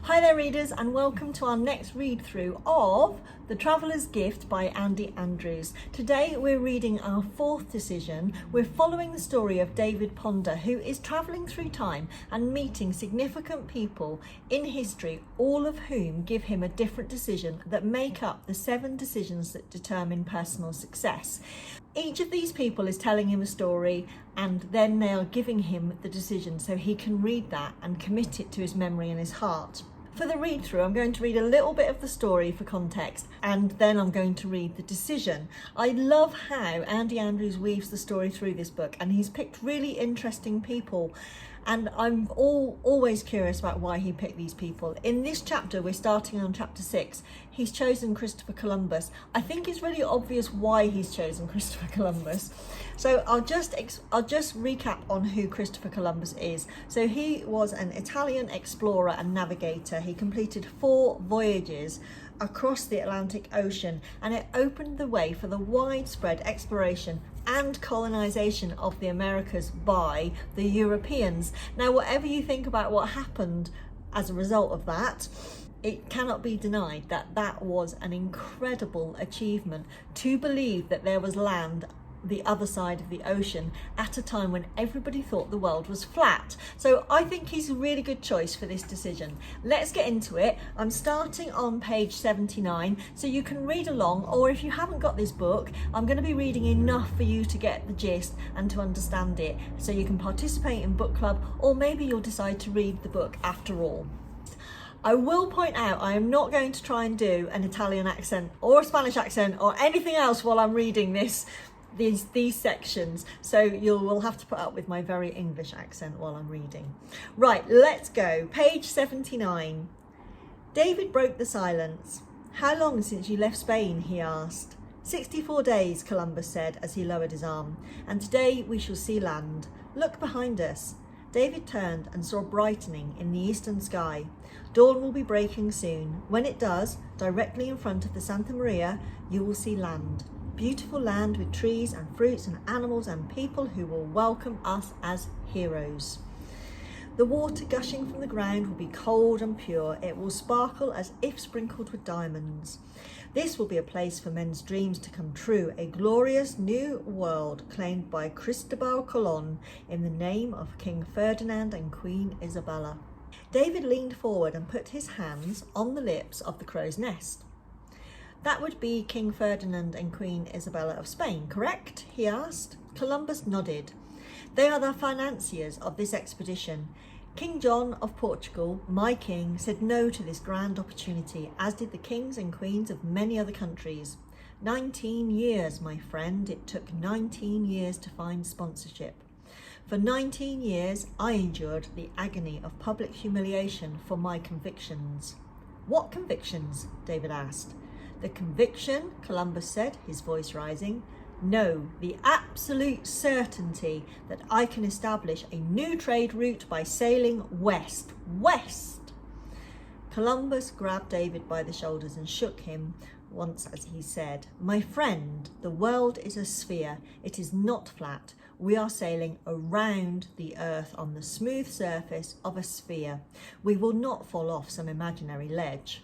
Hi there readers, and welcome to our next read through of The Traveller's Gift by Andy Andrews. Today we're reading our fourth decision. We're following the story of David Ponder, who is travelling through time and meeting significant people in history, all of whom give him a different decision that make up the 7 decisions that determine personal success. Each of these people is telling him a story, and then they are giving him the decision so he can read that and commit it to his memory and his heart. For the read through, I'm going to read a little bit of the story for context, and then I'm going to read the decision. I love how Andy Andrews weaves the story through this book, and he's picked really interesting people. And I'm always curious about why he picked these people. In this chapter, we're starting on chapter 6. He's chosen Christopher Columbus. I think it's really obvious why he's chosen Christopher Columbus. So I'll just recap on who Christopher Columbus is. So he was an Italian explorer and navigator. He completed 4 voyages across the Atlantic Ocean, and it opened the way for the widespread exploration and colonisation of the Americas by the Europeans. Now, whatever you think about what happened as a result of that, it cannot be denied that that was an incredible achievement, to believe that there was land the other side of the ocean at a time when everybody thought the world was flat. So I think he's a really good choice for this decision. Let's get into it. I'm starting on page 79, so you can read along, or if you haven't got this book, I'm going to be reading enough for you to get the gist and to understand it, so you can participate in book club, or maybe you'll decide to read the book after all. I will point out I am not going to try and do an Italian accent or a Spanish accent or anything else while I'm reading these sections, so you will have to put up with my very English accent while I'm reading. Right, let's go. Page 79. David broke the silence. "How long since you left Spain?" he asked. 64 days, Columbus said as he lowered his arm, "and today we shall see land. Look behind us." David turned and saw brightening in the eastern sky. Dawn will be breaking soon. When it does, directly in front of the Santa Maria, you will see land. Beautiful land with trees and fruits and animals and people who will welcome us as heroes. The water gushing from the ground will be cold and pure. It will sparkle as if sprinkled with diamonds. This will be a place for men's dreams to come true, a glorious new world claimed by Cristobal Colon in the name of King Ferdinand and Queen Isabella. David leaned forward and put his hands on the lips of the crow's nest. "That would be King Ferdinand and Queen Isabella of Spain, correct?" he asked. Columbus nodded. "They are the financiers of this expedition. King John of Portugal, my king, said no to this grand opportunity, as did the kings and queens of many other countries. 19 years, my friend, it took 19 years to find sponsorship. For 19 years, I endured the agony of public humiliation for my convictions." "What convictions?" David asked. "The conviction," Columbus said, his voice rising, "no, the absolute certainty that I can establish a new trade route by sailing west." West! Columbus grabbed David by the shoulders and shook him once as he said, "My friend, the world is a sphere. It is not flat. We are sailing around the earth on the smooth surface of a sphere. We will not fall off some imaginary ledge."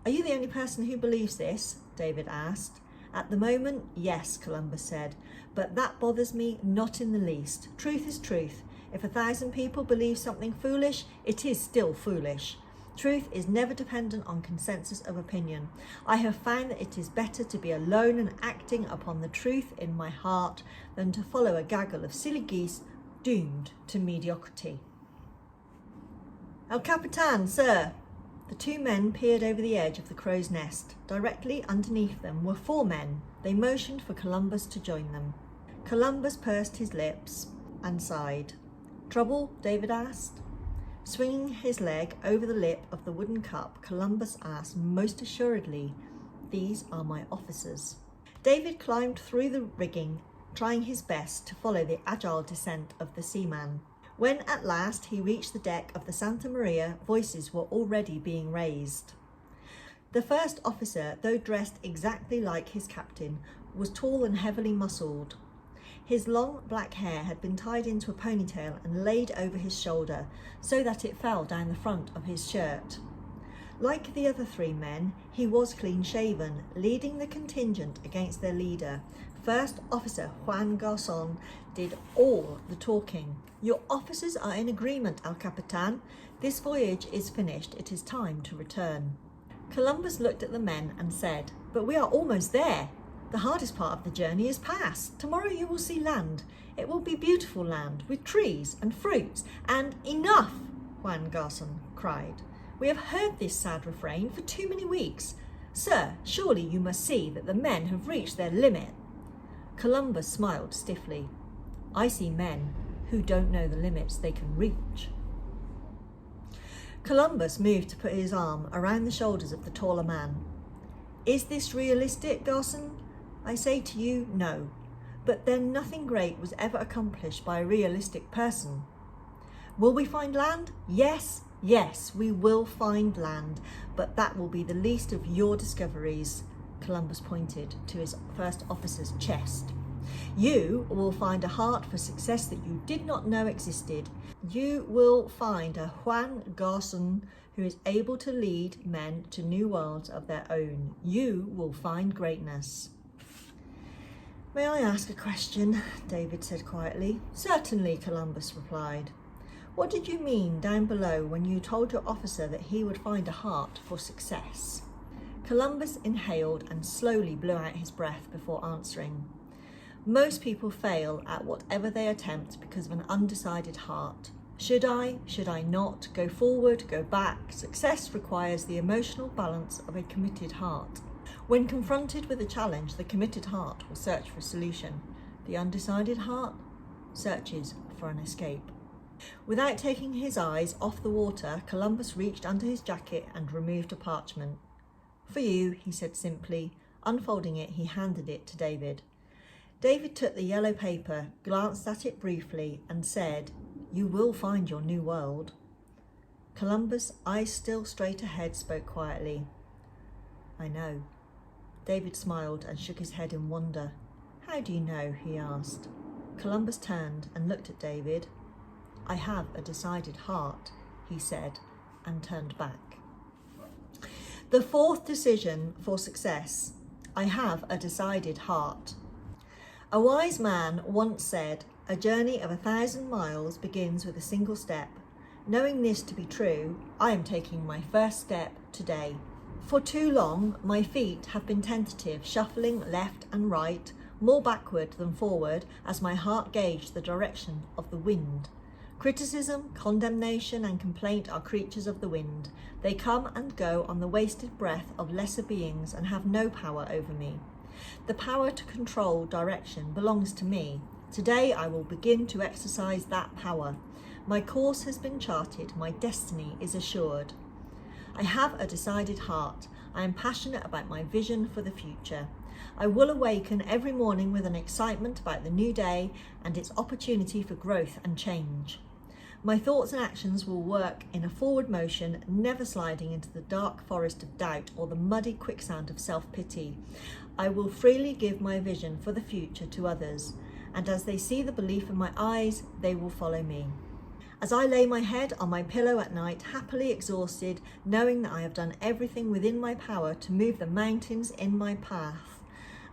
"Are you the only person who believes this?" David asked. "At the moment, yes," Columbus said, "but that bothers me not in the least. Truth is truth. If 1,000 people believe something foolish, it is still foolish. Truth is never dependent on consensus of opinion. I have found that it is better to be alone and acting upon the truth in my heart than to follow a gaggle of silly geese doomed to mediocrity." "El Capitan, sir." The 2 men peered over the edge of the crow's nest. Directly underneath them were 4 men. They motioned for Columbus to join them. Columbus pursed his lips and sighed. "Trouble?" David asked. Swinging his leg over the lip of the wooden cup, Columbus asked most assuredly, "These are my officers." David climbed through the rigging, trying his best to follow the agile descent of the seaman. When at last he reached the deck of the Santa Maria, voices were already being raised. The first officer, though dressed exactly like his captain, was tall and heavily muscled. His long black hair had been tied into a ponytail and laid over his shoulder so that it fell down the front of his shirt. Like the other three men, he was clean-shaven, leading the contingent against their leader. First Officer Juan Garçon did all the talking. "Your officers are in agreement, El Capitan. This voyage is finished. It is time to return." Columbus looked at the men and said, "But we are almost there. The hardest part of the journey is past. Tomorrow you will see land. It will be beautiful land with trees and fruits and—" "Enough!" Juan Garçon cried. "We have heard this sad refrain for too many weeks. Sir, surely you must see that the men have reached their limit." Columbus smiled stiffly. "I see men who don't know the limits they can reach." Columbus moved to put his arm around the shoulders of the taller man. "Is this realistic, Garçon? I say to you, no. But then nothing great was ever accomplished by a realistic person. Will we find land? Yes, we will find land, but that will be the least of your discoveries." Columbus pointed to his first officer's chest. "You will find a heart for success that you did not know existed. You will find a Juan Garçon who is able to lead men to new worlds of their own. You will find greatness." "May I ask a question?" David said quietly. "Certainly," Columbus replied. "What did you mean down below when you told your officer that he would find a heart for success?" Columbus inhaled and slowly blew out his breath before answering. "Most people fail at whatever they attempt because of an undecided heart. Should I not, go forward, go back? Success requires the emotional balance of a committed heart. When confronted with a challenge, the committed heart will search for a solution. The undecided heart searches for an escape." Without taking his eyes off the water, Columbus reached under his jacket and removed a parchment. "For you," he said simply. Unfolding it, he handed it to David. David took the yellow paper, glanced at it briefly, and said, "You will find your new world." Columbus, eyes still straight ahead, spoke quietly. "I know." David smiled and shook his head in wonder. "How do you know?" he asked. Columbus turned and looked at David. "I have a decided heart," he said, and turned back. The fourth decision for success. I have a decided heart. A wise man once said, "A journey of 1,000 miles begins with a single step." Knowing this to be true, I am taking my first step today. For too long, my feet have been tentative, shuffling left and right, more backward than forward, as my heart gauged the direction of the wind. Criticism, condemnation, and complaint are creatures of the wind. They come and go on the wasted breath of lesser beings and have no power over me. The power to control direction belongs to me. Today I will begin to exercise that power. My course has been charted, my destiny is assured. I have a decided heart. I am passionate about my vision for the future. I will awaken every morning with an excitement about the new day and its opportunity for growth and change. My thoughts and actions will work in a forward motion, never sliding into the dark forest of doubt or the muddy quicksand of self-pity. I will freely give my vision for the future to others, and as they see the belief in my eyes, they will follow me. As I lay my head on my pillow at night, happily exhausted, knowing that I have done everything within my power to move the mountains in my path.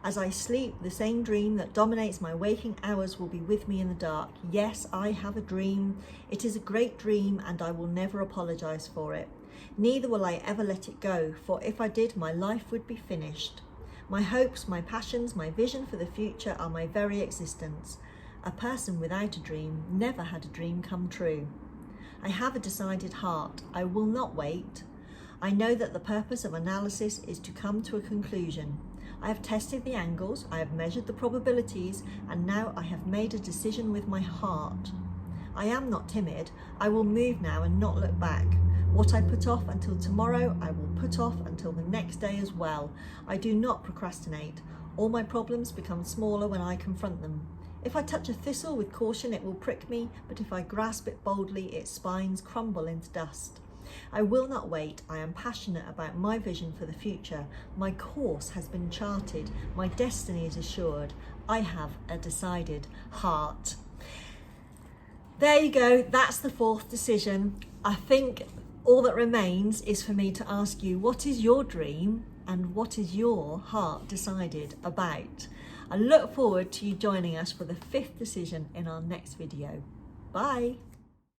As I sleep, the same dream that dominates my waking hours will be with me in the dark. Yes, I have a dream. It is a great dream, and I will never apologize for it. Neither will I ever let it go, for if I did, my life would be finished. My hopes, my passions, my vision for the future are my very existence. A person without a dream never had a dream come true. I have a decided heart. I will not wait. I know that the purpose of analysis is to come to a conclusion. I have tested the angles, I have measured the probabilities, and now I have made a decision with my heart. I am not timid. I will move now and not look back. What I put off until tomorrow, I will put off until the next day as well. I do not procrastinate. All my problems become smaller when I confront them. If I touch a thistle with caution, it will prick me, but if I grasp it boldly, its spines crumble into dust. I will not wait. I am passionate about my vision for the future. My course has been charted. My destiny is assured. I have a decided heart. There you go. That's the fourth decision. I think all that remains is for me to ask you, what is your dream and what is your heart decided about? I look forward to you joining us for the fifth decision in our next video. Bye.